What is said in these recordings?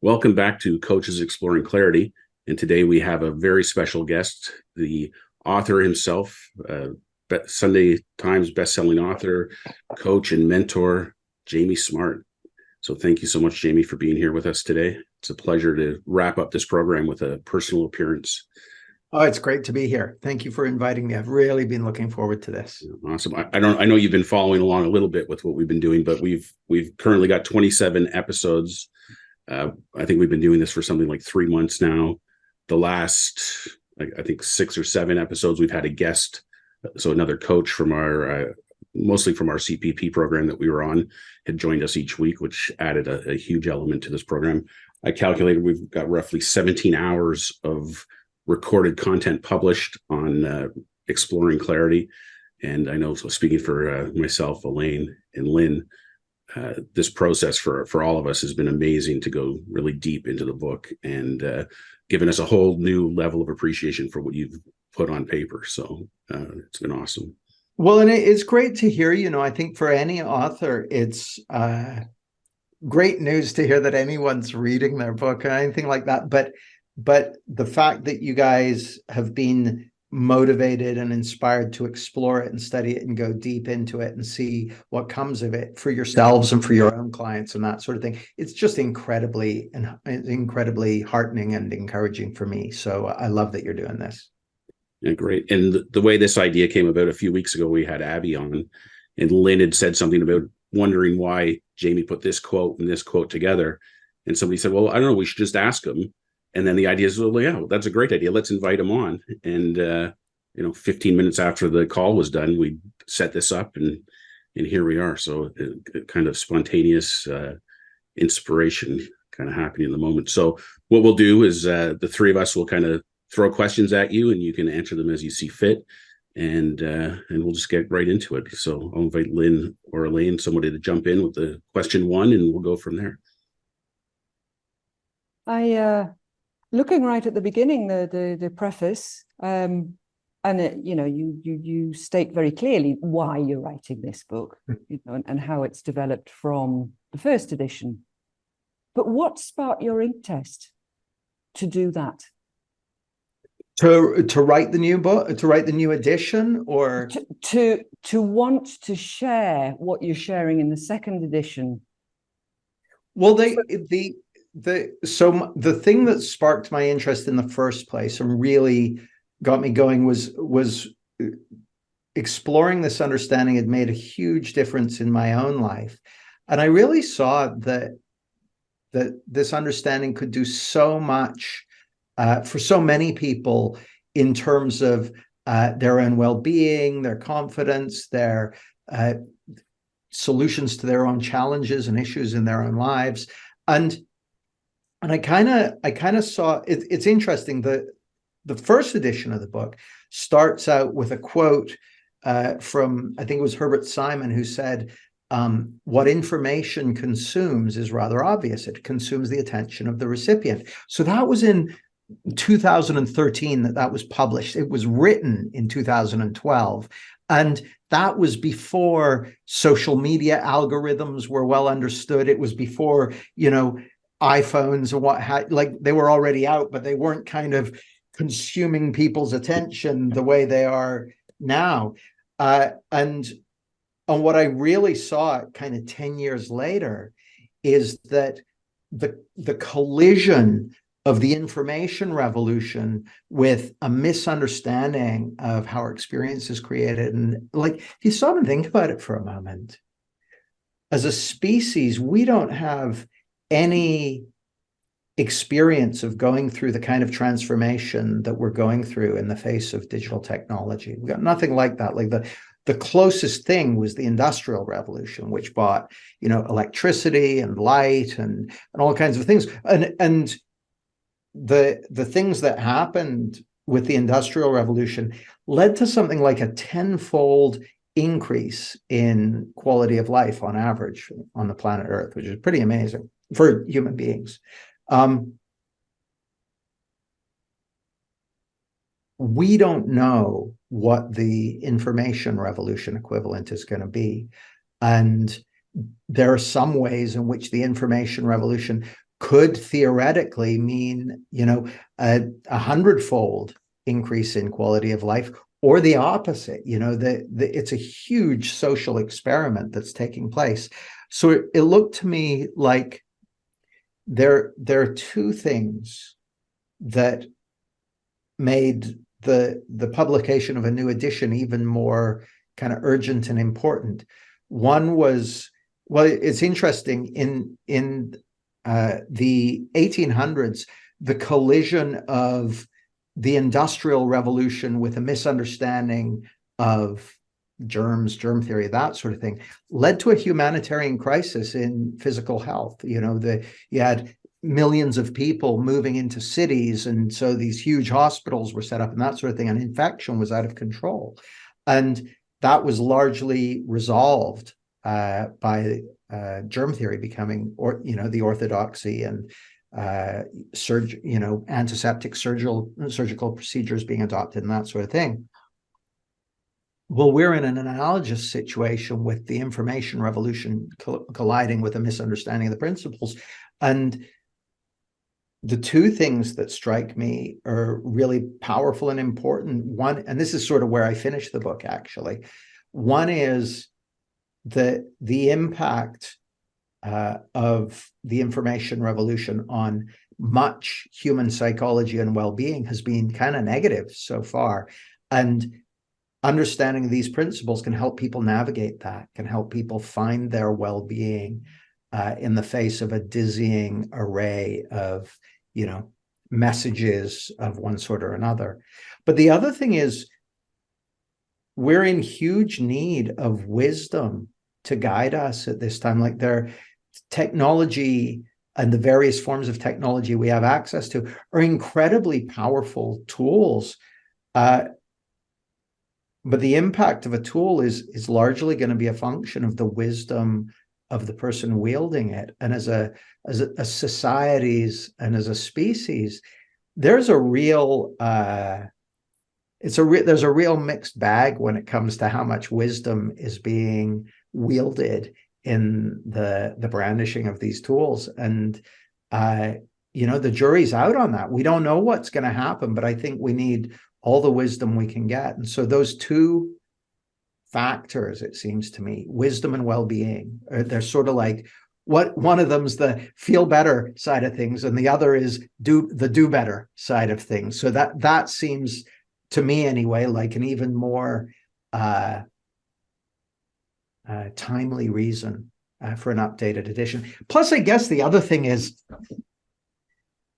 Welcome back to Coaches Exploring Clarity. And today we have a very special guest, the author himself, Sunday Times bestselling author, coach, and mentor, Jamie Smart. So thank you so much, Jamie, for being here with us today. It's a pleasure to wrap up this program with a personal appearance. Oh, it's great to be here. Thank you for inviting me. I've really been looking forward to this. Awesome. I know you've been following along a little bit with what we've been doing, but we've currently got 27 episodes. I think we've been doing this for something like 3 months now. The last, I think 6 or 7 episodes, we've had a guest. So another coach from mostly from our CPP program that we were on, had joined us each week, which added a huge element to this program. I calculated we've got roughly 17 hours of recorded content published on Exploring Clarity. And I know, so speaking for myself, Elaine, and Lynne, this process for all of us has been amazing to go really deep into the book and given us a whole new level of appreciation for what you've put on paper. So it's been awesome. Well, and it's great to hear, I think for any author, it's great news to hear that anyone's reading their book or anything like that. But the fact that you guys have been motivated and inspired to explore it and study it and go deep into it and see what comes of it for yourselves and for your own clients and that sort of thing, it's just incredibly heartening and encouraging for me. So I love that you're doing this. Yeah, great. And the way this idea came about, a few weeks ago, we had Abby on, and Lynn had said something about wondering why Jamie put this quote and this quote together. And somebody said, well, I don't know, we should just ask him. And then the idea is, well, yeah, that's a great idea. Let's invite him on. And 15 minutes after the call was done, we set this up, and here we are. So it kind of spontaneous inspiration kind of happening in the moment. So what we'll do is the three of us will kind of throw questions at you, and you can answer them as you see fit. And we'll just get right into it. So I'll invite Lynn or Elaine, somebody to jump in with the question 1, and we'll go from there. Looking right at the beginning, the preface, and you state very clearly why you're writing this book, and how it's developed from the first edition. But what sparked your interest to do that? To write the new book, to write the new edition, or to want to share what you're sharing in the second edition? Well, the thing that sparked my interest in the first place and really got me going was exploring this understanding had made a huge difference in my own life. And I really saw that this understanding could do so much for so many people in terms of their own well-being, their confidence, their solutions to their own challenges and issues in their own lives. And I kind of saw it's interesting that the first edition of the book starts out with a quote from, I think it was Herbert Simon, who said, what information consumes is rather obvious. It consumes the attention of the recipient. So that was in 2013 that was published. It was written in 2012. And that was before social media algorithms were well understood. It was before, iPhones and they were already out, but they weren't kind of consuming people's attention the way they are now. And what I really saw kind of 10 years later is that the collision of the information revolution with a misunderstanding of how our experience is created. And if you stop and think about it for a moment, as a species, we don't have any experience of going through the kind of transformation that we're going through in the face of digital technology. We got nothing like that. Like the closest thing was the Industrial Revolution, which brought, electricity and light and all kinds of things. And the things that happened with the Industrial Revolution led to something like a 10-fold increase in quality of life on average on the planet Earth, which is pretty amazing for human beings. We don't know what the information revolution equivalent is going to be. And there are some ways in which the information revolution could theoretically mean, a 100-fold increase in quality of life, or the opposite. It's a huge social experiment that's taking place. So it looked to me like there are two things that made the publication of a new edition even more kind of urgent and important. One was, well, it's interesting, in the 1800s, the collision of the Industrial Revolution with a misunderstanding of germs, germ theory, that sort of thing, led to a humanitarian crisis in physical health. You had millions of people moving into cities, and so these huge hospitals were set up and that sort of thing, and infection was out of control. And that was largely resolved by germ theory becoming, the orthodoxy, and antiseptic surgical procedures being adopted and that sort of thing. Well, we're in an analogous situation with the information revolution colliding with a misunderstanding of the principles. And the two things that strike me are really powerful and important. One, and this is sort of where I finished the book, actually. One is the impact of the information revolution on much human psychology and well-being has been kind of negative so far. And understanding these principles can help people navigate that, can help people find their well-being in the face of a dizzying array of, messages of one sort or another. But the other thing is, we're in huge need of wisdom to guide us at this time. Like, technology and the various forms of technology we have access to are incredibly powerful tools. But the impact of a tool is largely going to be a function of the wisdom of the person wielding it. And as a societies and as a species, there's a real there's a real mixed bag when it comes to how much wisdom is being wielded in the brandishing of these tools. And the jury's out on that. We don't know what's going to happen, but I think we need all the wisdom we can get. And so those two factors, it seems to me, wisdom and well-being, they're sort of like, one of them's the feel better side of things, and the other is do better side of things. So that seems to me anyway like an even more timely reason for an updated edition. Plus, I guess the other thing is,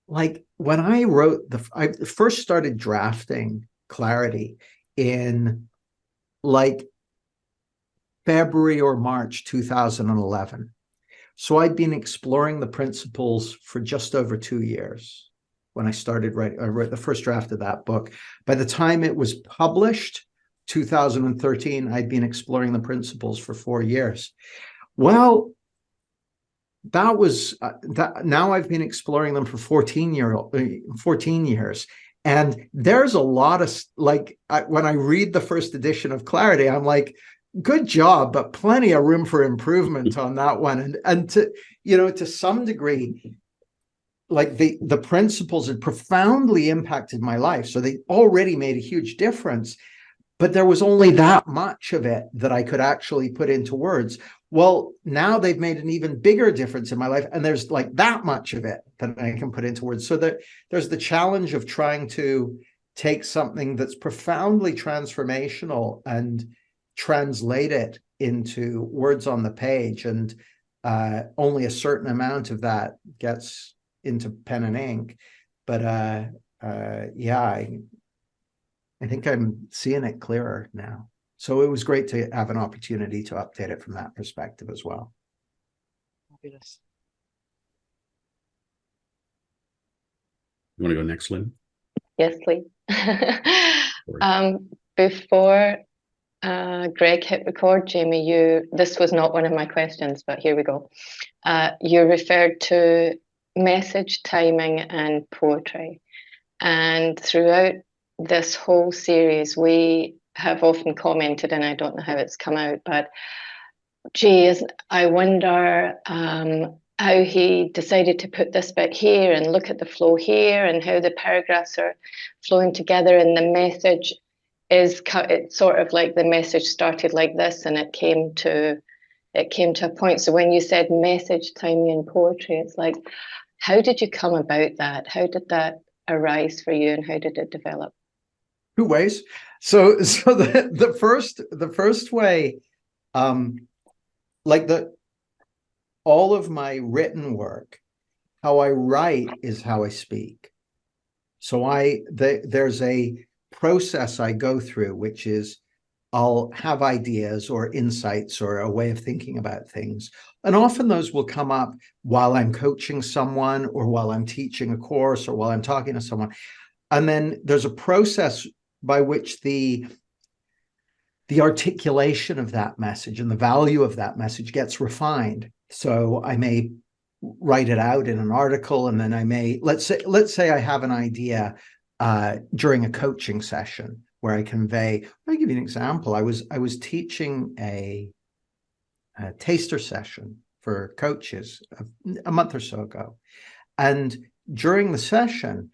like, when I I first started drafting Clarity in like February or March 2011. So I'd been exploring the principles for just over 2 years when I started writing. I wrote the first draft of that book. By the time it was published, 2013, I'd been exploring the principles for 4 years. Well, that was now I've been exploring them for 14 years. And there's a lot of, when I read the first edition of Clarity, I'm like, good job, but plenty of room for improvement on that one. And to some degree, like, the principles had profoundly impacted my life. So they already made a huge difference, but there was only that much of it that I could actually put into words. Well, now they've made an even bigger difference in my life, and there's like that much of it that I can put into words. So there's the challenge of trying to take something that's profoundly transformational and translate it into words on the page, and only a certain amount of that gets into pen and ink. But I think I'm seeing it clearer now. So it was great to have an opportunity to update it from that perspective as well. Fabulous. You want to go next, Lynn? Yes, please. Before Greg hit record, Jamie, this was not one of my questions, but here we go. You referred to message, timing, and poetry. And throughout this whole series, we have often commented, and I don't know how it's come out, but geez, I wonder how he decided to put this bit here and look at the flow here and how the paragraphs are flowing together, and the message is it's sort of like the message started like this and it came to a point. So when you said message, timing, and poetry, it's like, how did you come about that? How did that arise for you, and how did it develop? Two ways. So the first way, like all of my written work, how I write is how I speak. So there's a process I go through, which is I'll have ideas or insights or a way of thinking about things. And often those will come up while I'm coaching someone or while I'm teaching a course or while I'm talking to someone. And then there's a process by which the articulation of that message and the value of that message gets refined. So I may write it out in an article, and then I may, let's say I have an idea during a coaching session where I convey. I'll give you an example. I was teaching a taster session for coaches a month or so ago, and during the session,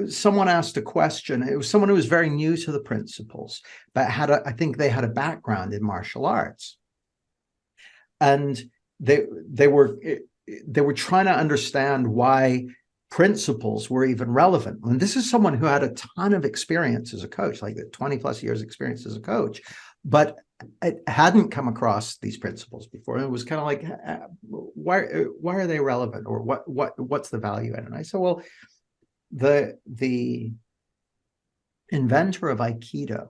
someone asked a question. It was someone who was very new to the principles, but I think they had a background in martial arts, and they were trying to understand why principles were even relevant. And this is someone who had a ton of experience as a coach, like 20 plus years experience as a coach, but it hadn't come across these principles before. And it was kind of like, why are they relevant, or what's the value in it? And I said, well, the inventor of Aikido,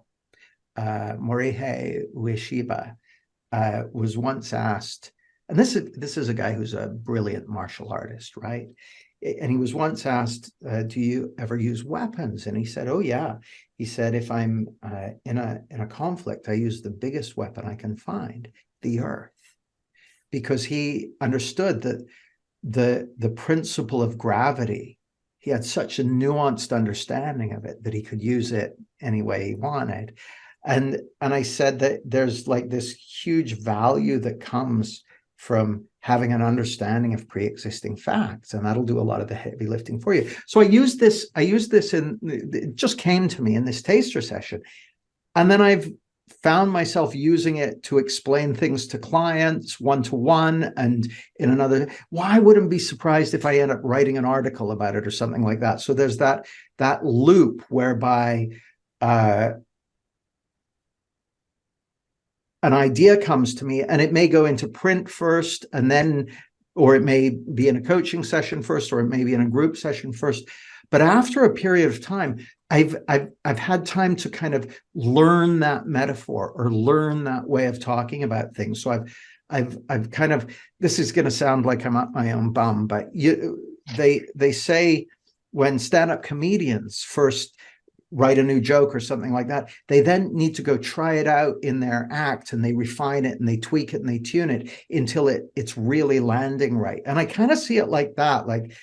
Morihei Ueshiba, was once asked, and this is a guy who's a brilliant martial artist, right? And he was once asked, do you ever use weapons? And he said, oh yeah. He said, if I'm in a conflict, I use the biggest weapon I can find, the earth, because he understood that the principle of gravity, he had such a nuanced understanding of it that he could use it any way he wanted. And I said that there's like this huge value that comes from having an understanding of pre-existing facts, and that'll do a lot of the heavy lifting for you. So I use this it just came to me in this taster session. And then I've found myself using it to explain things to clients one-to-one, and in another. Well, I wouldn't be surprised if I end up writing an article about it or something like that. So there's that loop whereby an idea comes to me, and it may go into print first, and then, or it may be in a coaching session first, or it may be in a group session first. But after a period of time, I've had time to kind of learn that metaphor or learn that way of talking about things. So I've kind of, this is going to sound like I'm up my own bum, but they say when stand-up comedians first write a new joke or something like that, they then need to go try it out in their act, and they refine it and they tweak it and they tune it until it's really landing right. And I kind of see it like that, like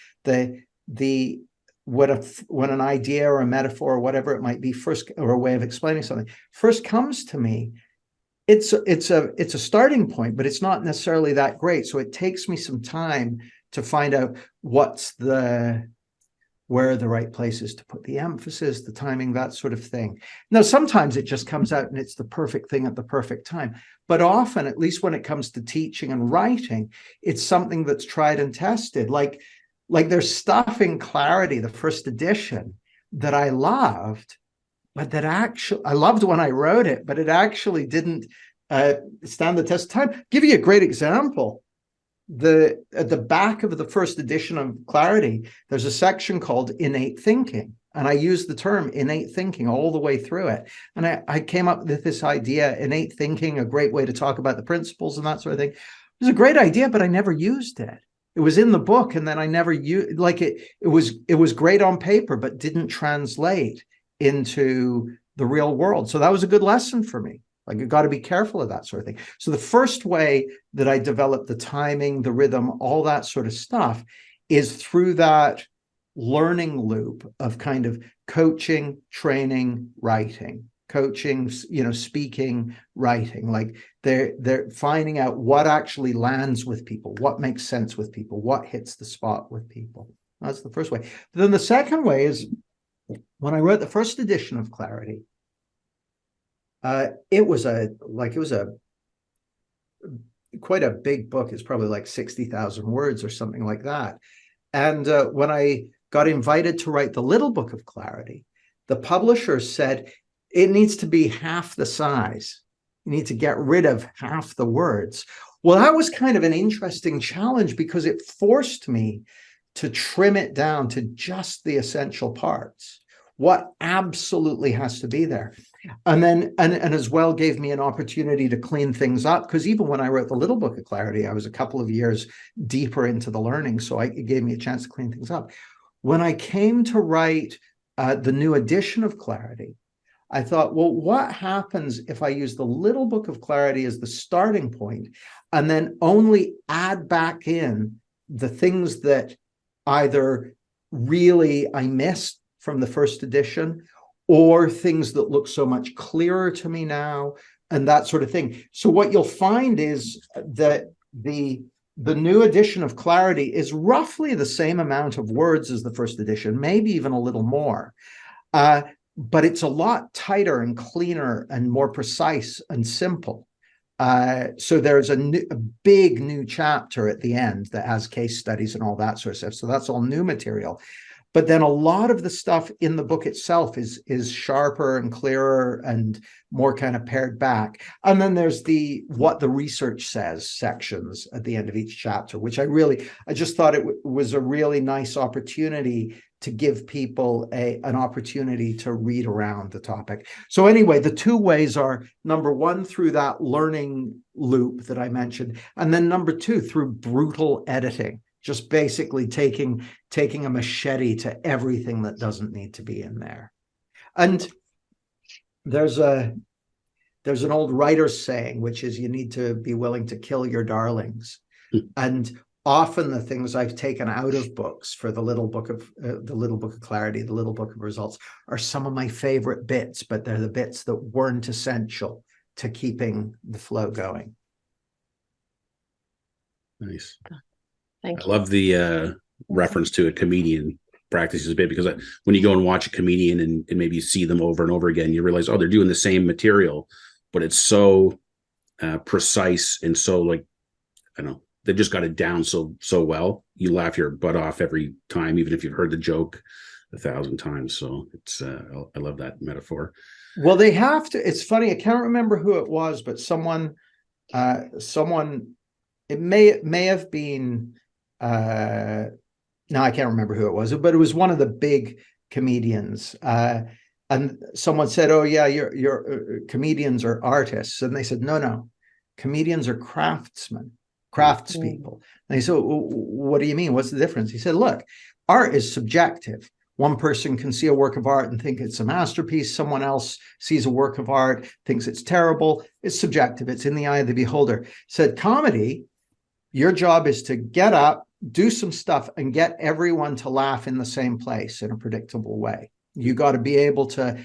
when an idea or a metaphor or whatever it might be first, or a way of explaining something first comes to me, it's a starting point, but it's not necessarily that great. So it takes me some time to find out where are the right places to put the emphasis, the timing, that sort of thing. Now, sometimes it just comes out and it's the perfect thing at the perfect time. But often, at least when it comes to teaching and writing, it's something that's tried and tested. Like there's stuff in Clarity, the first edition, that I loved, but I loved when I wrote it, but it actually didn't stand the test of time. Give you a great example. At the back of the first edition of Clarity, there's a section called innate thinking. And I use the term innate thinking all the way through it. And I came up with this idea, innate thinking, a great way to talk about the principles and that sort of thing. It was a great idea, but I never used it. It was in the book, and then I never used, like it was great on paper, but didn't translate into the real world. So that was a good lesson for me. Like, you've got to be careful of that sort of thing. So the first way that I developed the timing, the rhythm, all that sort of stuff is through that learning loop of kind of coaching, training, writing, coaching, speaking, writing. Like They're finding out what actually lands with people, what makes sense with people, what hits the spot with people. That's the first way. But then the second way is when I wrote the first edition of Clarity, it was quite a big book. It's probably like 60,000 words or something like that. And when I got invited to write the little book of Clarity, the publisher said, it needs to be half the size. You need to get rid of half the words. Well, that was kind of an interesting challenge because it forced me to trim it down to just the essential parts, what absolutely has to be there. And then, and as well gave me an opportunity to clean things up, because even when I wrote the little book of Clarity, I was a couple of years deeper into the learning. So it gave me a chance to clean things up. When I came to write the new edition of Clarity, I thought, well, what happens if I use the little book of Clarity as the starting point and then only add back in the things that either really I missed from the first edition or things that look so much clearer to me now and that sort of thing. So what you'll find is that the new edition of Clarity is roughly the same amount of words as the first edition, maybe even a little more. But it's a lot tighter and cleaner and more precise and simple. So there's a big new chapter at the end that has case studies and all that sort of stuff. So that's all new material. But then a lot of the stuff in the book itself is sharper and clearer and more kind of pared back. And then there's the what the research says sections at the end of each chapter, which I just thought it was a really nice opportunity to give people an opportunity to read around the topic. So anyway, the two ways are, number one, through that learning loop that I mentioned, and then number two, through brutal editing, just basically taking a machete to everything that doesn't need to be in there. And there's an old writer's saying, which is you need to be willing to kill your darlings. And often the things I've taken out of books for the little book of Clarity, the little book of results, are some of my favorite bits, but they're the bits that weren't essential to keeping the flow going. Nice. Thank I you. love the reference to a comedian practices a bit, because when you go and watch a comedian and maybe you see them over and over again, you realize, oh, they're doing the same material, but it's so precise and so, like, I don't know, they've just got it down so well. You laugh your butt off every time, even if you've heard the joke 1,000 times. So it's I love that metaphor. Well, they have to. It's funny. I can't remember who it was, but someone. It may have been. No, I can't remember who it was, but it was one of the big comedians. And someone said, "Oh yeah, your comedians are artists," and they said, "No, comedians are craftspeople." And they said, "What do you mean? What's the difference?" He said, "Look, art is subjective. One person can see a work of art and think it's a masterpiece. Someone else sees a work of art, thinks it's terrible. It's subjective. It's in the eye of the beholder." He said, "Comedy, your job is to get up, do some stuff, and get everyone to laugh in the same place in a predictable way. You got to be able to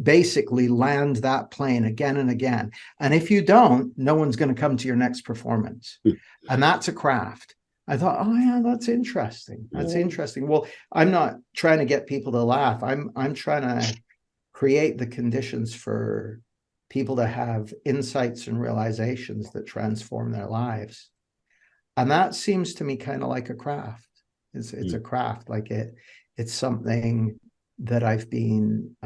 basically land that plane again and again. And if you don't, no one's going to come to your next performance." And that's a craft. I thought, oh yeah, that's interesting. That's interesting. Well, I'm not trying to get people to laugh. I'm trying to create the conditions for people to have insights and realizations that transform their lives. And that seems to me kind of like a craft. It's a craft, like it's something that I've been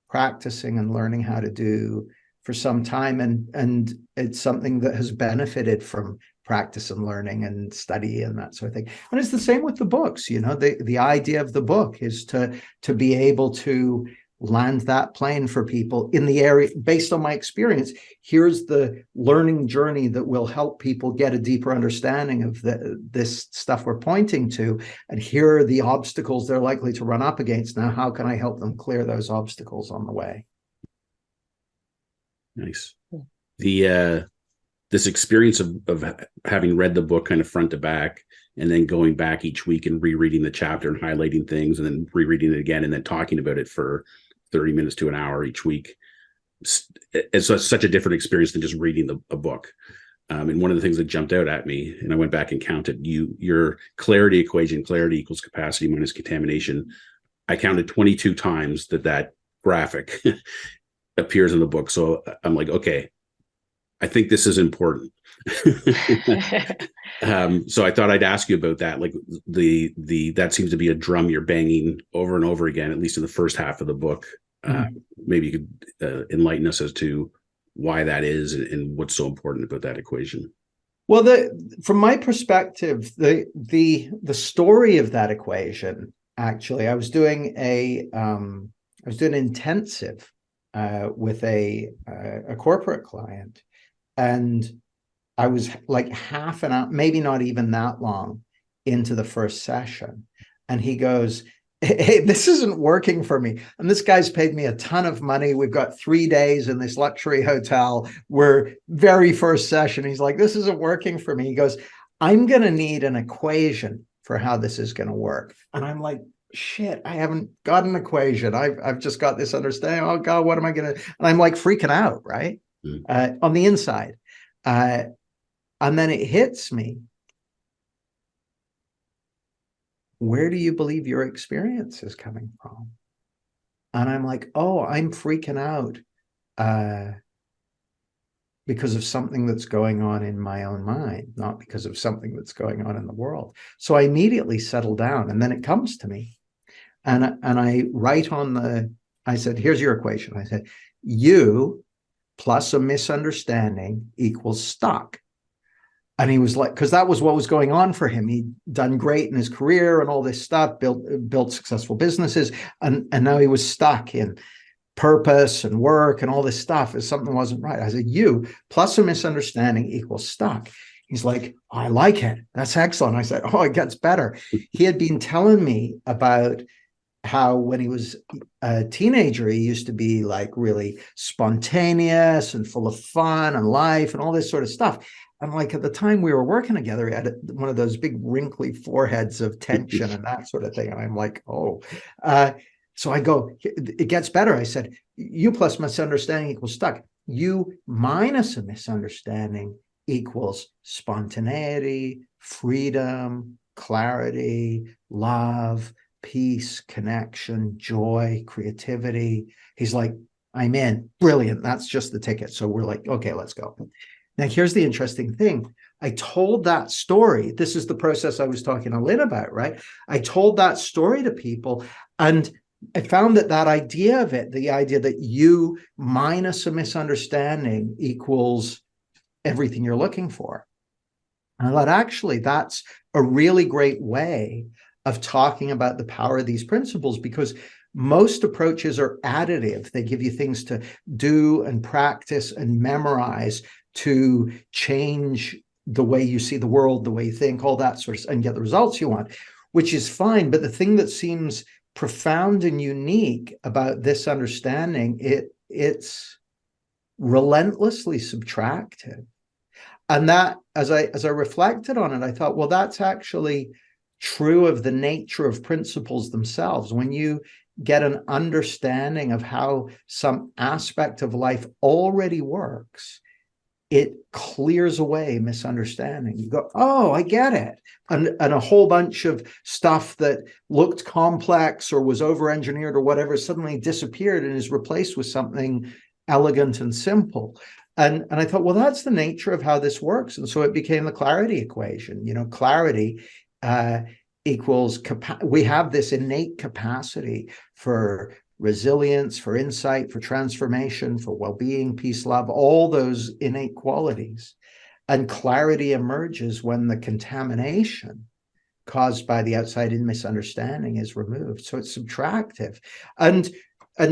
practicing and learning how to do for some time, and it's something that has benefited from practice and learning and study and that sort of thing. And it's the same with the books. You know, the idea of the book is to be able to land that plane for people in the area based on my experience. Here's the learning journey that will help people get a deeper understanding of this stuff we're pointing to, and here are the obstacles they're likely to run up against. Now, how can I help them clear those obstacles on the way? Nice. This experience of having read the book kind of front to back, and then going back each week and rereading the chapter and highlighting things, and then rereading it again, and then talking about it for 30 minutes to an hour each week. it's such a different experience than just reading a book. And one of the things that jumped out at me, and I went back and counted, your clarity equation, clarity equals capacity minus contamination. I counted 22 times that graphic appears in the book. So I'm like, okay, I think this is important. So I thought I'd ask you about that. Like that seems to be a drum you're banging over and over again, at least in the first half of the book. Maybe you could enlighten us as to why that is and what's so important about that equation. Well, from my perspective, the story of that equation, actually, I was doing an intensive with a corporate client, and I was like half an hour, maybe not even that long into the first session, and he goes, "Hey, this isn't working for me." And this guy's paid me a ton of money. We've got 3 days in this luxury hotel. We're very first session. He's like, "This isn't working for me." He goes, "I'm going to need an equation for how this is going to work." And I'm like, shit, I haven't got an equation. I've just got this understanding. Oh God, what am I going to, and I'm like freaking out, right? On the inside. And then it hits me. Where do you believe your experience is coming from? And I'm like, oh, I'm freaking out because of something that's going on in my own mind, not because of something that's going on in the world. So I immediately settle down, and then it comes to me. And I write I said, here's your equation. I said, you plus a misunderstanding equals stuck. And he was like, because that was what was going on for him. He'd done great in his career and all this stuff, built successful businesses. And now he was stuck in purpose and work and all this stuff as something wasn't right. I said, you plus a misunderstanding equals stuck. He's like, oh, I like it. That's excellent. I said, oh, it gets better. He had been telling me about how when he was a teenager, he used to be like really spontaneous and full of fun and life and all this sort of stuff. And like at the time we were working together, he had one of those big wrinkly foreheads of tension and that sort of thing. And I'm like, oh, so I go, it gets better. I said, you plus misunderstanding equals stuck. You minus a misunderstanding equals spontaneity, freedom, clarity, love, peace, connection, joy, creativity. He's like, I'm in. Brilliant. That's just the ticket. So we're like, okay, let's go. Now, here's the interesting thing. I told that story. This is the process I was talking to Lynne about, right? I told that story to people, and I found that idea of it, the idea that you minus a misunderstanding equals everything you're looking for. And I thought, actually, that's a really great way of talking about the power of these principles, because most approaches are additive. They give you things to do and practice and memorize to change the way you see the world, the way you think, all that sort of stuff, and get the results you want, which is fine. But the thing that seems profound and unique about this understanding, it's relentlessly subtractive. And that, as I reflected on it, I thought, well, that's actually true of the nature of principles themselves. When you get an understanding of how some aspect of life already works, it clears away misunderstanding. You go, oh, I get it. And a whole bunch of stuff that looked complex or was over-engineered or whatever suddenly disappeared and is replaced with something elegant and simple. And I thought, well, that's the nature of how this works. And so it became the clarity equation. Clarity equals, we have this innate capacity for resilience, for insight, for transformation, for well-being, peace, love, all those innate qualities. And clarity emerges when the contamination caused by the outside in misunderstanding is removed. So it's subtractive. And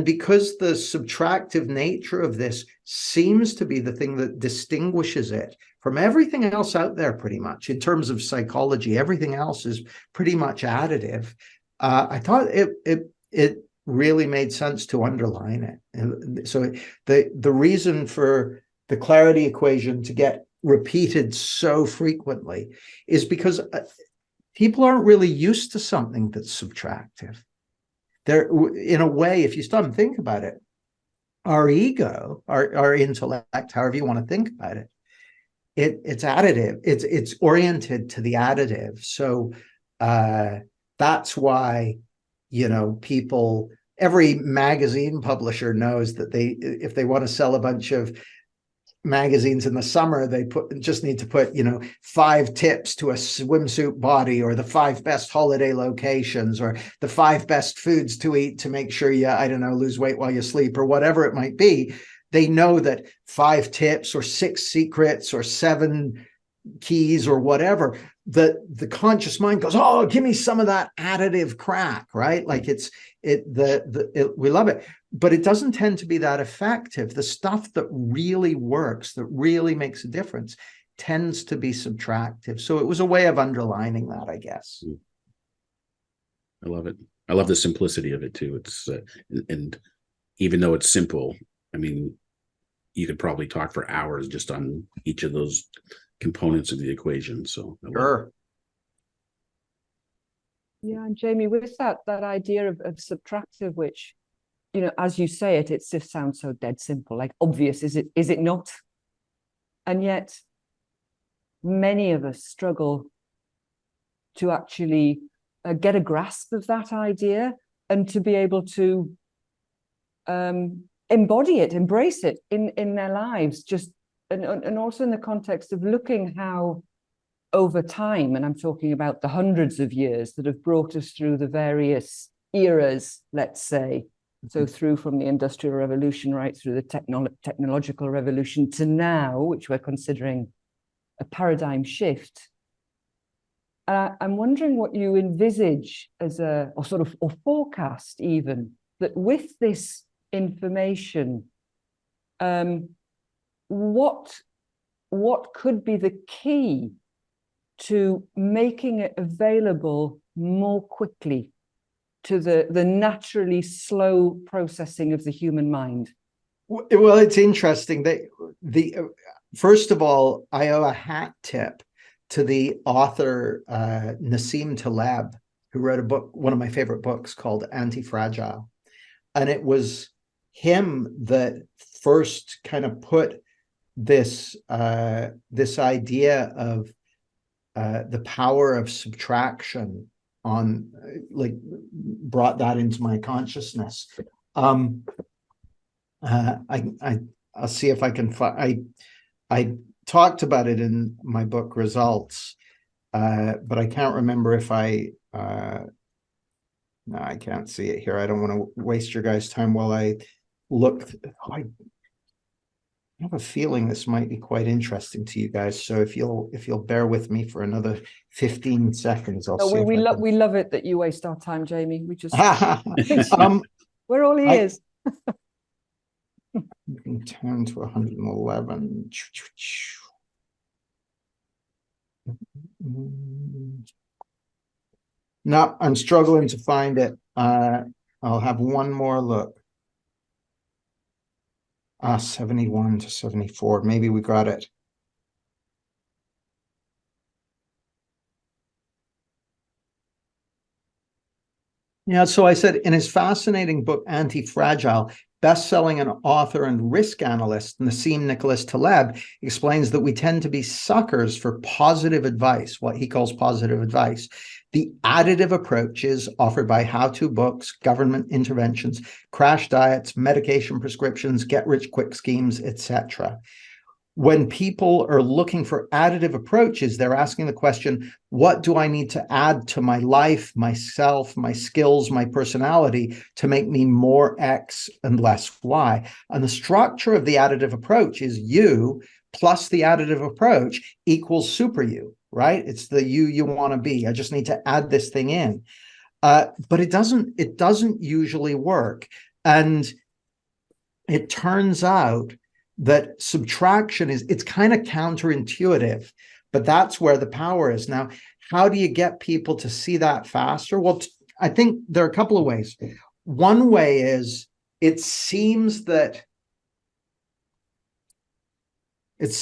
because the subtractive nature of this seems to be the thing that distinguishes it from everything else out there, pretty much, in terms of psychology, everything else is pretty much additive. I thought it really made sense to underline it. And so the reason for the clarity equation to get repeated so frequently is because people aren't really used to something that's subtractive. They're, in a way, if you stop and think about it, our ego, our intellect, however you want to think about it, it's additive. It's oriented to the additive. So that's why, people, every magazine publisher knows that if they want to sell a bunch of magazines in the summer, they just need to put 5 tips to a swimsuit body, or the 5 best holiday locations, or the 5 best foods to eat to make sure you, I don't know, lose weight while you sleep, or whatever it might be. They know that 5 tips or 6 secrets or 7 keys or whatever, the conscious mind goes, oh, give me some of that additive crack, right? Like we love it, but it doesn't tend to be that effective. The stuff that really works, that really makes a difference, tends to be subtractive. So it was a way of underlining that, I guess. I love it. I love the simplicity of it too. It's and even though it's simple, I mean, you could probably talk for hours just on each of those components of the equation. So Sure. Yeah, and Jamie, with that idea of subtractive, which, as you say it just sounds so dead simple, like obvious, is it not? And yet many of us struggle to actually get a grasp of that idea, and to be able to embody it, embrace it in their lives, and also in the context of looking how over time, and I'm talking about the hundreds of years that have brought us through the various eras, let's say, so through from the Industrial Revolution right through the technological revolution to now, which we're considering a paradigm shift. I'm wondering what you envisage as or forecast even, that with this information, what could be the key to making it available more quickly to the naturally slow processing of the human mind? Well, it's interesting that first of all, I owe a hat tip to the author Nassim Taleb, who wrote a book, one of my favorite books, called Anti-Fragile. And it was him that first kind of put this idea of the power of subtraction on, brought that into my consciousness. I'll see if I can find. I talked about it in my book Results, but I can't remember if no, I can't see it here. I don't want to waste your guys' time while I look. I have a feeling this might be quite interesting to you guys. So if you'll bear with me for another 15 seconds, I'll see. We love it that you waste our time, Jamie. We just we're all ears. 10 to 111. No, I'm struggling to find it. I'll have one more look. 71 to 74. Maybe we got it. Yeah, so I said in his fascinating book, Anti-Fragile, best-selling and author and risk analyst Nassim Nicholas Taleb explains that we tend to be suckers for positive advice, what he calls positive advice. The additive approaches offered by how-to books, government interventions, crash diets, medication prescriptions, get-rich-quick schemes, etc. When people are looking for additive approaches, they're asking the question, what do I need to add to my life, myself, my skills, my personality to make me more X and less Y? And the structure of the additive approach is you plus the additive approach equals super you, right? It's the you want to be. I just need to add this thing in. But it doesn't usually work. And it turns out that subtraction it's kind of counterintuitive, but that's where the power is. Now, how do you get people to see that faster? Well, I think there are a couple of ways. One way is it seems that there's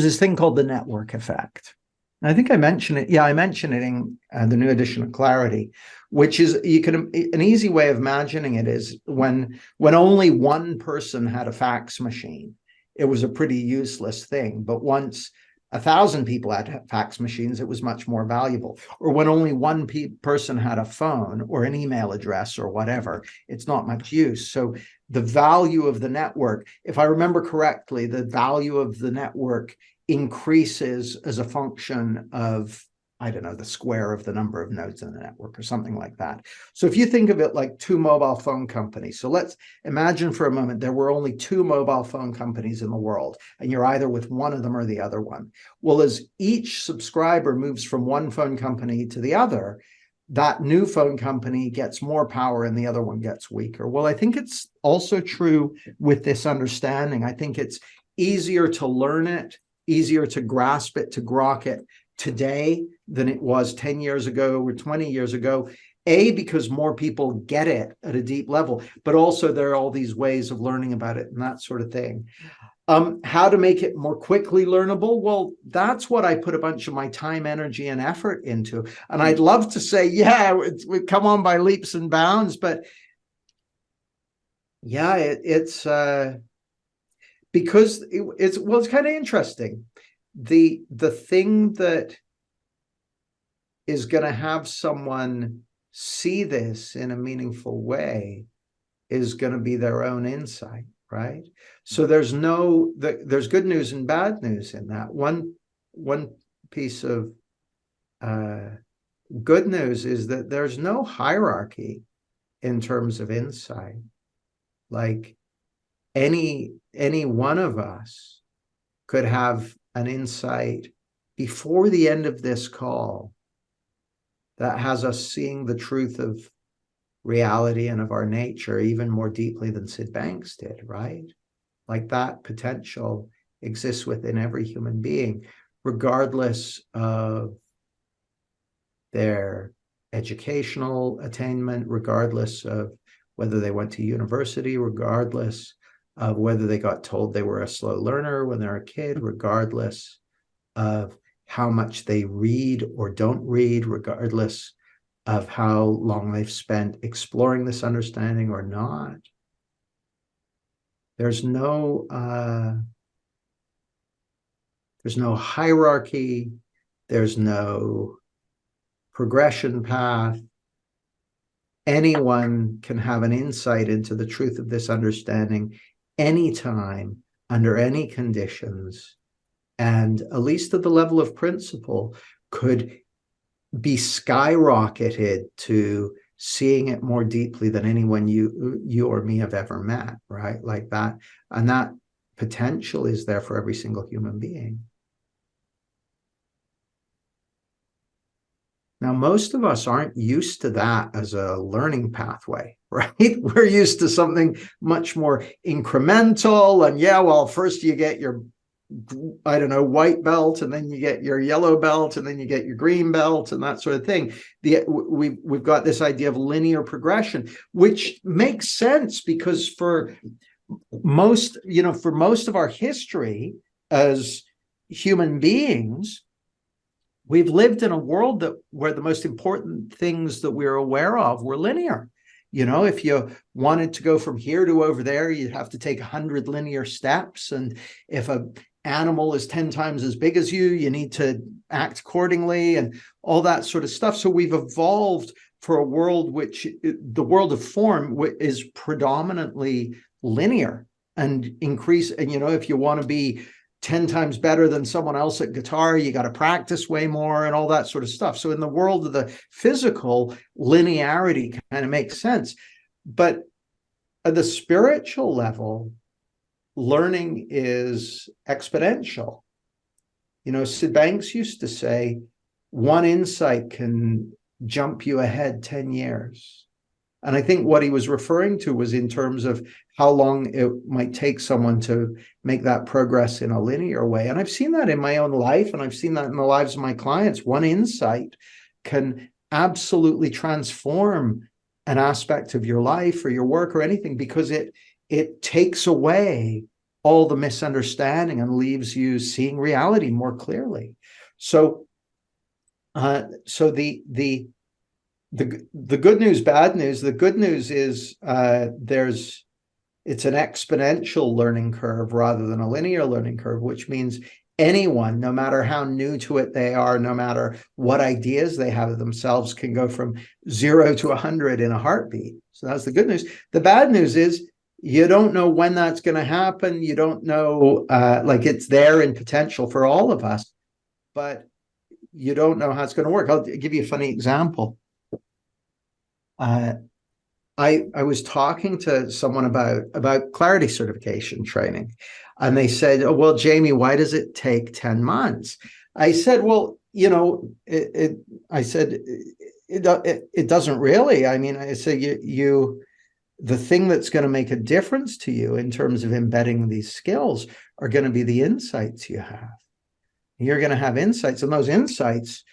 this thing called the network effect. I think I mentioned it. Yeah, I mentioned it in the new edition of Clarity, which is an easy way of imagining it is when only one person had a fax machine, it was a pretty useless thing. But once 1,000 people had fax machines, it was much more valuable. Or when only one person had a phone or an email address or whatever, it's not much use. So the value of the network, if I remember correctly, the value of the network increases as a function of, I don't know, the square of the number of nodes in the network or something like that. So if you think of it like two mobile phone companies, so let's imagine for a moment there were only two mobile phone companies in the world, and you're either with one of them or the other one. Well, as each subscriber moves from one phone company to the other, that new phone company gets more power and the other one gets weaker. Well, I think it's also true with this understanding. I think it's easier to learn it, easier to grasp it, to grok it today than it was 10 years ago or 20 years ago. Because more people get it at a deep level, but also there are all these ways of learning about it and that sort of thing. How to make it more quickly learnable? Well, that's what I put a bunch of my time, energy, and effort into. And I'd love to say, yeah, we come on by leaps and bounds, but yeah, it's because it's kind of interesting. The thing that is going to have someone see this in a meaningful way is going to be their own insight, right? So there's good news and bad news in that. One piece of good news is that there's no hierarchy in terms of insight. Like any one of us could have an insight before the end of this call that has us seeing the truth of reality and of our nature even more deeply than Sid Banks did, right? Like that potential exists within every human being, regardless of their educational attainment, regardless of whether they went to university, regardless of whether they got told they were a slow learner when they're a kid, regardless of how much they read or don't read, regardless of how long they've spent exploring this understanding or not. There's no hierarchy. There's no progression path. Anyone can have an insight into the truth of this understanding anytime, under any conditions, and at least at the level of principle, could be skyrocketed to seeing it more deeply than anyone you or me have ever met, right? Like that. And that potential is there for every single human being. Now, most of us aren't used to that as a learning pathway, right? We're used to something much more incremental. And yeah, well, first you get your, I don't know, white belt, and then you get your yellow belt, and then you get your green belt, and that sort of thing. We've got this idea of linear progression, which makes sense because for most of our history as human beings, we've lived in a world where the most important things that we're aware of were linear. If you wanted to go from here to over there, you'd have to take 100 linear steps. And if an animal is 10 times as big as you need to act accordingly and all that sort of stuff. So we've evolved for a world the world of form is predominantly linear and increase. And, if you want to be 10 times better than someone else at guitar, you got to practice way more and all that sort of stuff. So in the world of the physical, linearity kind of makes sense. But at the spiritual level, learning is exponential. Sid Banks used to say, one insight can jump you ahead 10 years. And I think what he was referring to was in terms of how long it might take someone to make that progress in a linear way. And I've seen that in my own life, and I've seen that in the lives of my clients. One insight can absolutely transform an aspect of your life or your work or anything, because it takes away all the misunderstanding and leaves you seeing reality more clearly. So So the good news, bad news. The good news is it's an exponential learning curve rather than a linear learning curve, which means anyone, no matter how new to it they are, no matter what ideas they have of themselves, can go from 0 to 100 in a heartbeat. So that's the good news. The bad news is you don't know when that's going to happen. You don't know, like, it's there in potential for all of us, but you don't know how it's going to work. I'll give you a funny example. I was talking to someone about clarity certification training, and they said, "Oh, well, Jamie, why does it take 10 months?" I said, "Well, it doesn't really. I mean, I said, the thing that's going to make a difference to you in terms of embedding these skills are going to be the insights you have. You're going to have insights, and those insights,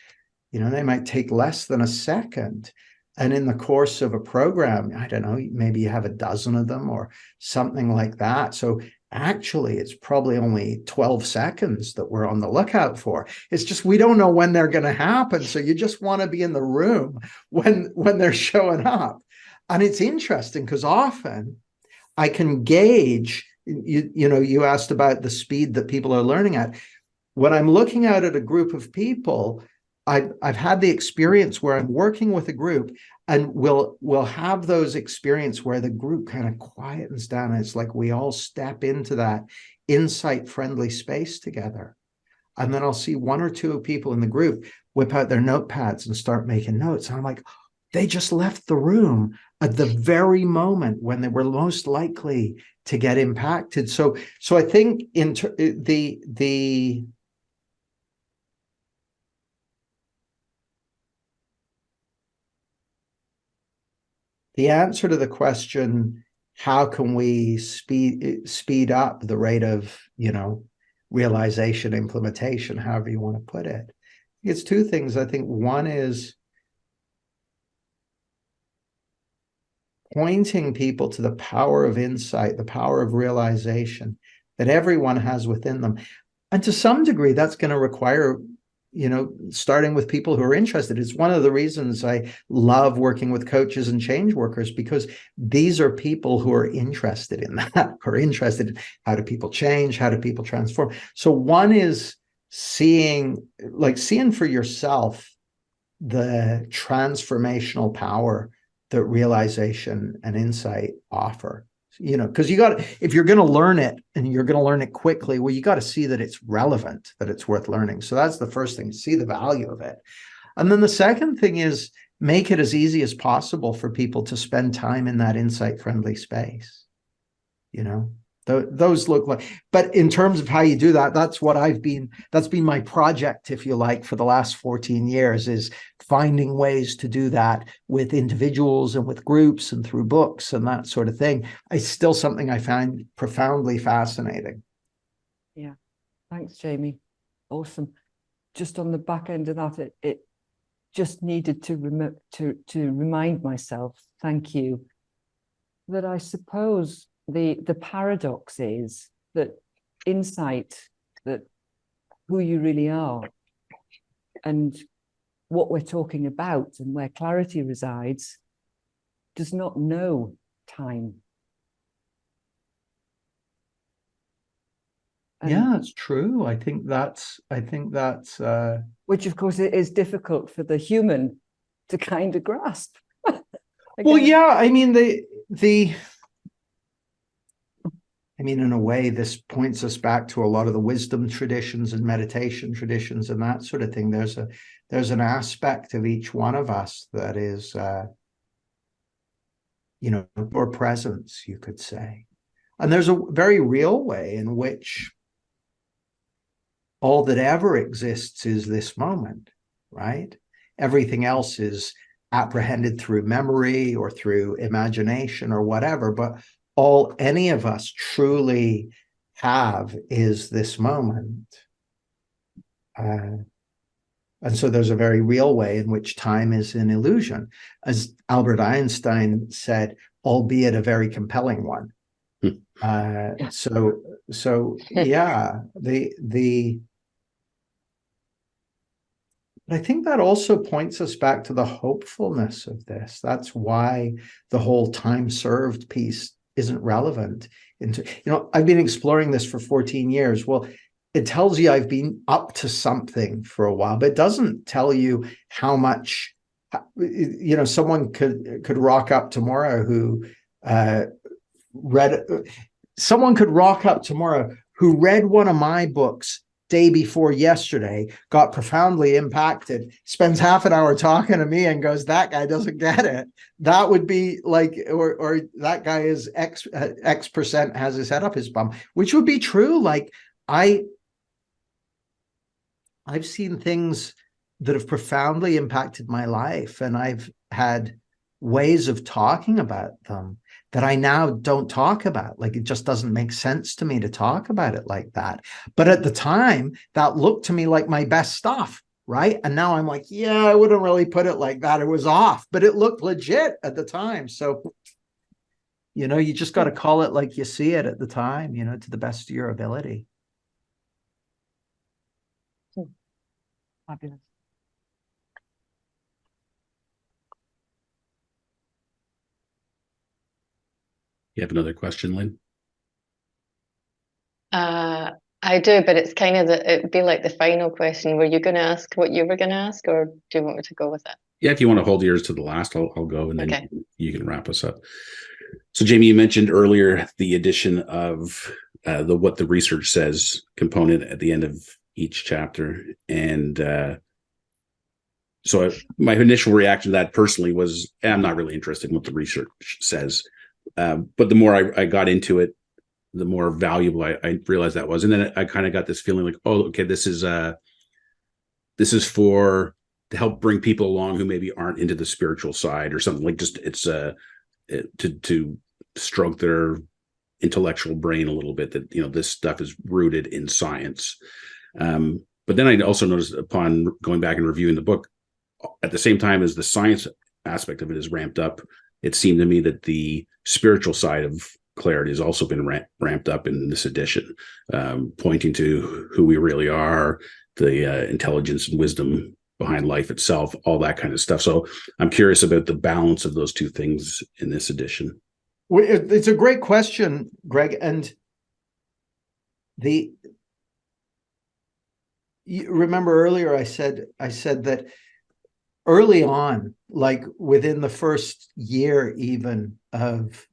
they might take less than a second. And in the course of a program, I don't know, maybe you have a dozen of them or something like that. So actually, it's probably only 12 seconds that we're on the lookout for. It's just we don't know when they're going to happen. So you just want to be in the room when they're showing up. And it's interesting because often I can gauge, you asked about the speed that people are learning at. When I'm looking out at a group of people, I've had the experience where I'm working with a group, and we'll have those experiences where the group kind of quietens down. It's like we all step into that insight-friendly space together. And then I'll see one or two people in the group whip out their notepads and start making notes. And I'm like, they just left the room at the very moment when they were most likely to get impacted. So I think the answer to the question, how can we speed up the rate of, realization, implementation, however you want to put it? It's two things. I think one is pointing people to the power of insight, the power of realization that everyone has within them. And to some degree, that's going to require, starting with people who are interested. It's one of the reasons I love working with coaches and change workers, because these are people who are interested in that, who are interested in how do people change, how do people transform. So one is seeing for yourself the transformational power that realization and insight offer. Because if you're going to learn it and you're going to learn it quickly, well, you got to see that it's relevant, that it's worth learning. So that's the first thing, see the value of it. And then the second thing is make it as easy as possible for people to spend time in that insight-friendly space. Those look like, but in terms of how you do that, that's been my project, if you like, for the last 14 years, is finding ways to do that with individuals and with groups and through books and that sort of thing. It's still something I find profoundly fascinating. Yeah. Thanks, Jamie. Awesome. Just on the back end of that, it just needed to remind myself, thank you, that I suppose the paradox is that insight, that who you really are and what we're talking about and where clarity resides, does not know time. Yeah, it's true. I think that's which of course is difficult for the human to kind of grasp. Well, yeah, I mean, in a way, this points us back to a lot of the wisdom traditions and meditation traditions and that sort of thing. There's an aspect of each one of us that is, or presence, you could say. And there's a very real way in which all that ever exists is this moment, right? Everything else is apprehended through memory or through imagination or whatever, but all any of us truly have is this moment. And so there's a very real way in which time is an illusion, as Albert Einstein said, albeit a very compelling one. So yeah, But I think that also points us back to the hopefulness of this. That's why the whole time served piece isn't relevant. I've been exploring this for 14 years. Well, it tells you I've been up to something for a while, but it doesn't tell you how much, someone could rock up tomorrow who who read one of my books day before yesterday, got profoundly impacted, spends half an hour talking to me and goes, that guy doesn't get it. That would be like, or that guy is X percent has his head up his bum, which would be true. Like I've seen things that have profoundly impacted my life, and I've had ways of talking about them that I now don't talk about. Like, it just doesn't make sense to me to talk about it like that. But at the time, that looked to me like my best stuff, right? And now I'm like, yeah, I wouldn't really put it like that. It was off, but it looked legit at the time. So, you just got to call it like you see it at the time, to the best of your ability. Fabulous. You have another question, Lynn? I do, but it's kind of it'd be like the final question. Were you going to ask what you were going to ask, or do you want me to go with it? Yeah, if you want to hold yours to the last, I'll go, and then Okay. you can wrap us up. So, Jamie, you mentioned earlier the addition of what the research says component at the end of each chapter, and my initial reaction to that personally was, I'm not really interested in what the research says. But the more I got into it, the more valuable I realized that was. And then I kind of got this feeling like, oh, okay, this is for to help bring people along who maybe aren't into the spiritual side or something, like just it's to stroke their intellectual brain a little bit, that this stuff is rooted in science. But then I also noticed, upon going back and reviewing the book, at the same time as the science aspect of it is ramped up, it seemed to me that the spiritual side of clarity has also been ramped up in this edition, pointing to who we really are, the intelligence and wisdom behind life itself, all that kind of stuff. So I'm curious about the balance of those two things in this edition. It's a great question, Greg. And you remember earlier I said that early on, like within the first year even of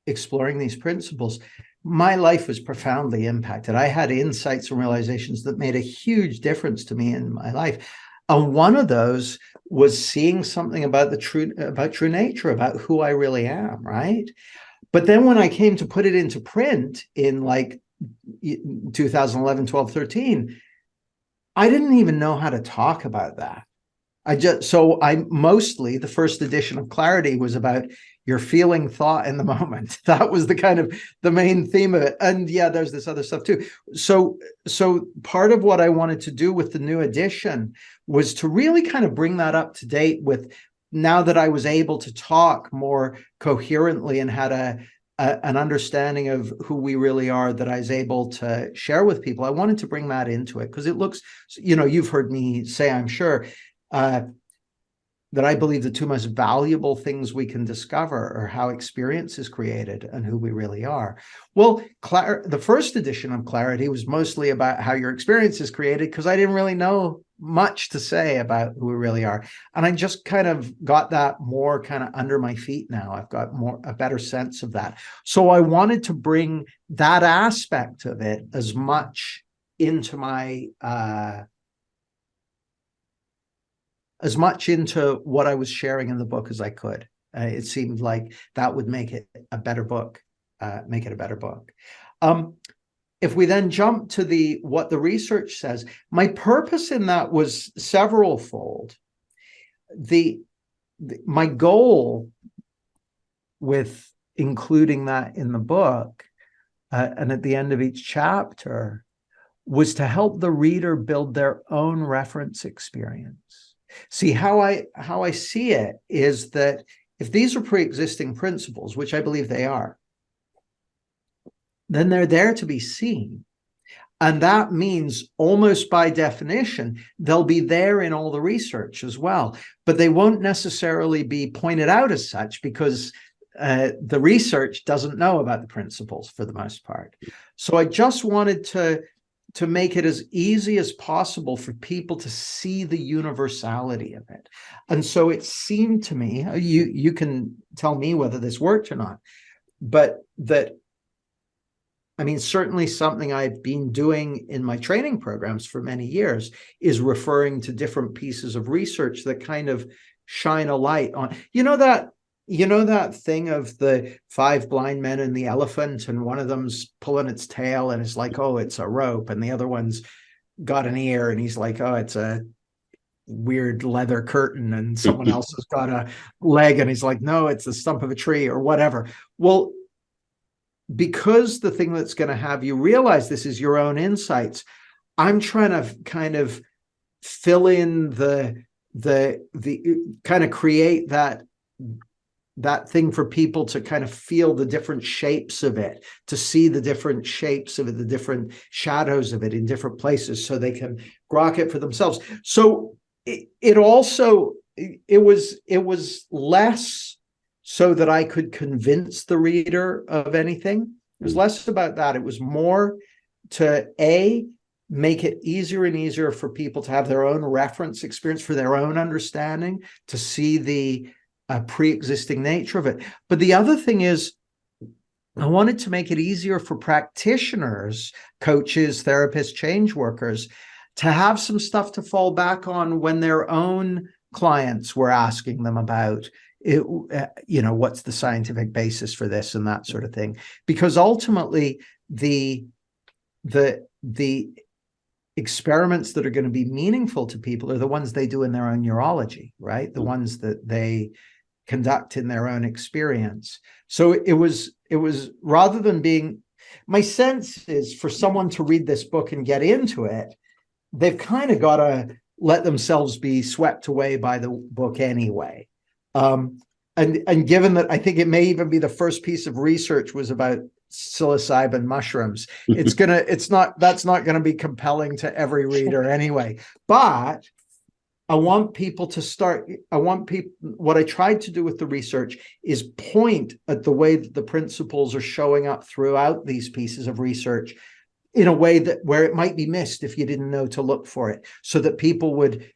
exploring these principles, my life was profoundly impacted. I had insights and realizations that made a huge difference to me in my life. And one of those was seeing something about true nature, about who I really am, right? But then when I came to put it into print in like 2011, 12, 13, I didn't even know how to talk about that. Mostly the first edition of Clarity was about your feeling thought in the moment. That was the kind of the main theme of it. And yeah, there's this other stuff too. So part of what I wanted to do with the new edition was to really kind of bring that up to date with, now that I was able to talk more coherently and had an understanding of who we really are, that I was able to share with people. I wanted to bring that into it because it looks, you've heard me say, I'm sure, that I believe the two most valuable things we can discover are how experience is created and who we really are. Well, the first edition of Clarity was mostly about how your experience is created, because I didn't really know much to say about who we really are. And I just kind of got that more kind of under my feet now. I've got a better sense of that. So I wanted to bring that aspect of it as much into my as much into what I was sharing in the book as I could. It seemed like that would make it a better book, If we then jump to what the research says, my purpose in that was several-fold. My goal with including that in the book, and at the end of each chapter, was to help the reader build their own reference experience. See, how I see it is that if these are pre-existing principles, which I believe they are, then they're there to be seen. And that means almost by definition, they'll be there in all the research as well, but they won't necessarily be pointed out as such because the research doesn't know about the principles for the most part. So I just wanted to make it as easy as possible for people to see the universality of it. And so it seemed to me, you can tell me whether this worked or not, but that, I mean, certainly something I've been doing in my training programs for many years is referring to different pieces of research that kind of shine a light on, that thing of the 5 blind men and the elephant, and one of them's pulling its tail and it's like, oh, it's a rope. And the other one's got an ear and he's like, oh, it's a weird leather curtain. And someone else has got a leg and he's like, no, it's the stump of a tree or whatever. Well, because the thing that's going to have you realize this is your own insights, I'm trying to kind of fill in the kind of create that thing for people to kind of feel the different shapes of it, to see the different shapes of it, the different shadows of it in different places so they can grok it for themselves. So it was less so that I could convince the reader of anything. It was less about that. It was more to make it easier and easier for people to have their own reference experience for their own understanding, to see the pre-existing nature of it. But the other thing is, I wanted to make it easier for practitioners, coaches, therapists, change workers to have some stuff to fall back on when their own clients were asking them about it, what's the scientific basis for this and that sort of thing. Because ultimately, the experiments that are going to be meaningful to people are the ones they do in their own neurology, right? The ones that they conduct in their own experience. So it was rather than being, my sense is for someone to read this book and get into it, they've kind of got to let themselves be swept away by the book anyway. And given that I think it may even be the first piece of research was about psilocybin mushrooms, that's not going to be compelling to every reader anyway. But I want people to start, what I tried to do with the research is point at the way that the principles are showing up throughout these pieces of research in a way that where it might be missed if you didn't know to look for it, so that people would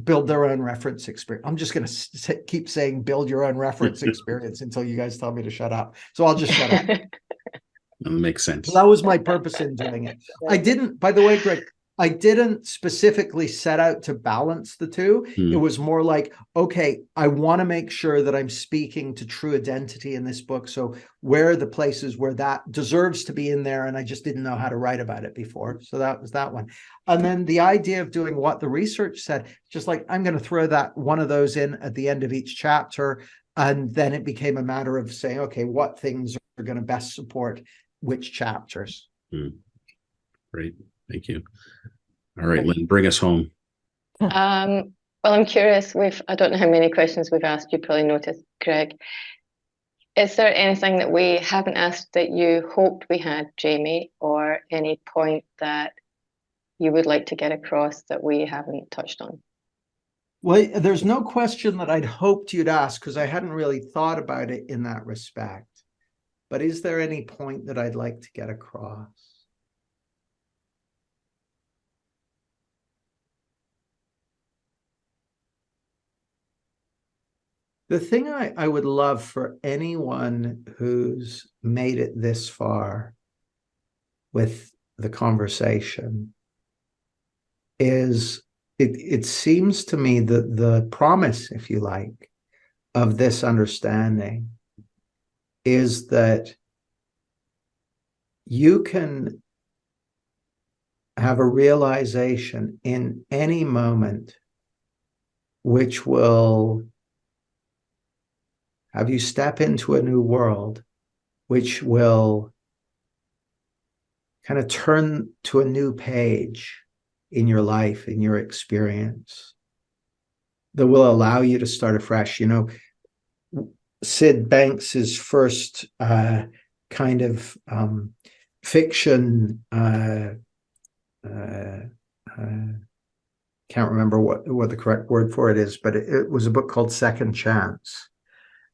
build their own reference experience. I'm just going to keep saying build your own reference experience until you guys tell me to shut up. So I'll just shut up. That makes sense. So that was my purpose in doing it. I didn't, by the way, Greg, I didn't specifically set out to balance the two. It was more like, okay, I want to make sure that I'm speaking to true identity in this book. So where are the places where that deserves to be in there? And I just didn't know how to write about it before. So that was that one. And then the idea of doing what the research said, just like, I'm going to throw that one of those in at the end of each chapter. And then it became a matter of saying, okay, what things are going to best support which chapters? Great. Thank you. All right, Lynne, bring us home. Well, I'm curious. I don't know how many questions we've asked. You probably noticed, Greg. Is there anything that we haven't asked that you hoped we had, Jamie, or any point that you would like to get across that we haven't touched on? Well, there's no question that I'd hoped you'd ask, because I hadn't really thought about it in that respect. But is there any point that I'd like to get across? The thing I would love for anyone who's made it this far with the conversation is, it seems to me that the promise, if you like, of this understanding is that you can have a realization in any moment which will have you step into a new world, which will kind of turn to a new page in your life, in your experience, that will allow you to start afresh. Sid Banks's first kind of fiction can't remember what the correct word for it is, but it was a book called Second Chance.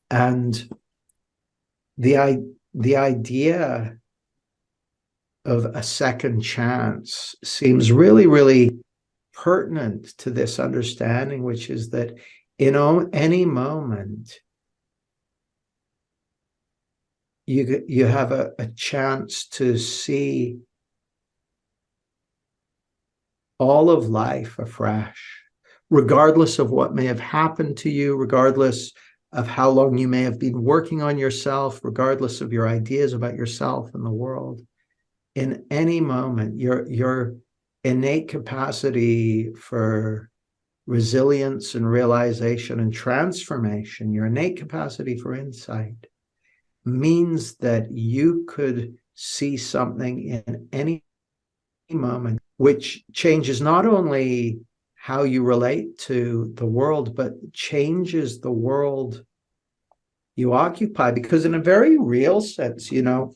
And the idea of a second chance seems really, really pertinent to this understanding, which is that in any moment, you have a chance to see all of life afresh, regardless of what may have happened to you, regardless of how long you may have been working on yourself, regardless of your ideas about yourself and the world. In any moment, your innate capacity for resilience and realization and transformation, your innate capacity for insight, means that you could see something in any moment which changes not only how you relate to the world, but changes the world you occupy. Because in a very real sense, the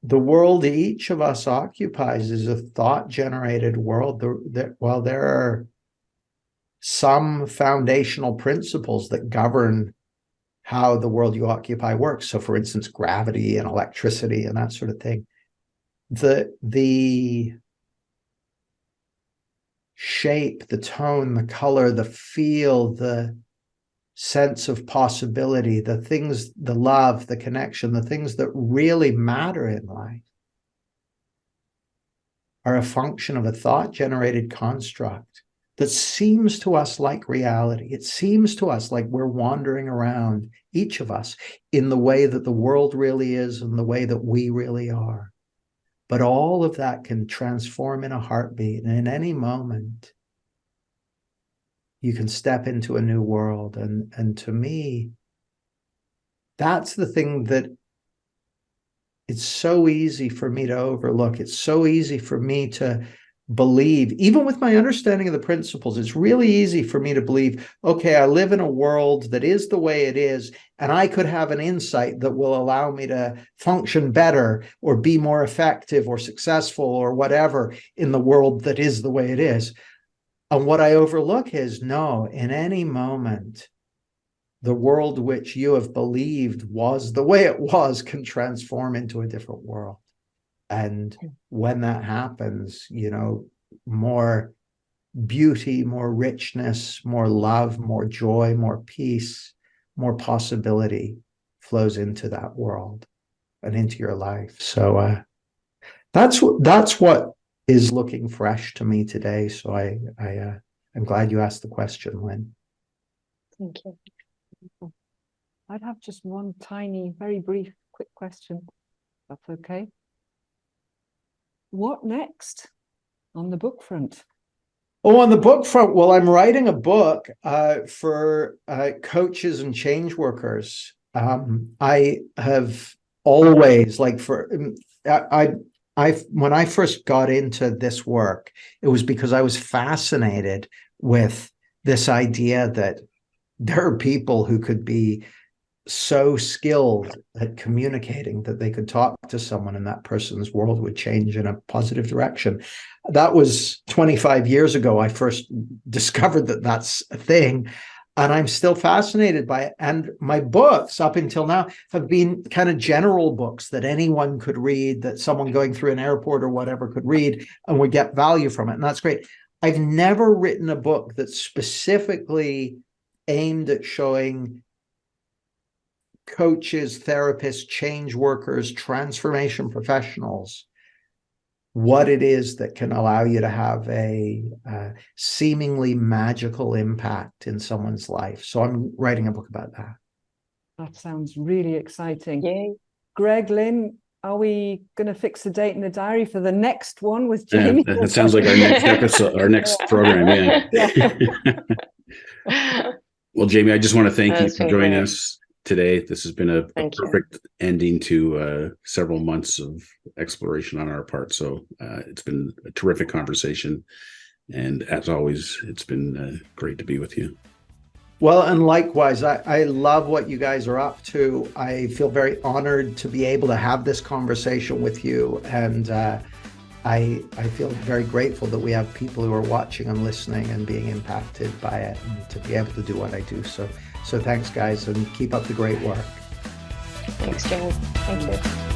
world each of us occupies is a thought-generated world. While there are some foundational principles that govern how the world you occupy works, so for instance, gravity and electricity and that sort of thing, the shape, the tone, the color, the feel, the sense of possibility, the things, the love, the connection, the things that really matter in life are a function of a thought-generated construct that seems to us like reality. It seems to us like we're wandering around, each of us, in the way that the world really is and the way that we really are. But all of that can transform in a heartbeat, and in any moment, you can step into a new world. And to me, that's the thing that it's so easy for me to overlook. It's so easy for me to believe, even with my understanding of the principles, it's really easy for me to believe, okay, I live in a world that is the way it is, and I could have an insight that will allow me to function better or be more effective or successful or whatever in the world that is the way it is. And what I overlook is, no, in any moment, the world which you have believed was the way it was can transform into a different world. And when that happens, more beauty, more richness, more love, more joy, more peace, more possibility flows into that world and into your life. So that's what is looking fresh to me today. So I'm glad you asked the question, Lynn. Thank you. I'd have just one tiny, very brief, quick question. That's okay. What next on the book front? Oh, on the book front, well, I'm writing a book for coaches and change workers. I have always, when I first got into this work, it was because I was fascinated with this idea that there are people who could be so skilled at communicating that they could talk to someone and that person's world would change in a positive direction. That was 25 years ago. I first discovered that that's a thing, and I'm still fascinated by it. And my books up until now have been kind of general books that anyone could read, that someone going through an airport or whatever could read and would get value from it. And that's great. I've never written a book that's specifically aimed at showing coaches, therapists, change workers, transformation professionals what it is that can allow you to have a seemingly magical impact in someone's life. So I'm writing a book about that. That sounds really exciting. Yay. Greg, Lynn, are we going to fix a date in the diary for the next one with Jamie? Yeah, that sounds like our next episode, our next program. Yeah. Well, Jamie, I just want to thank you That's for been joining great. us today. This has been a Thank you. perfect ending to several months of exploration on our part. So it's been a terrific conversation. And as always, it's been great to be with you. Well, and likewise, I love what you guys are up to. I feel very honored to be able to have this conversation with you. And I feel very grateful that we have people who are watching and listening and being impacted by it, and to be able to do what I do. So thanks, guys, and keep up the great work. Thanks, Jamie. Thank you.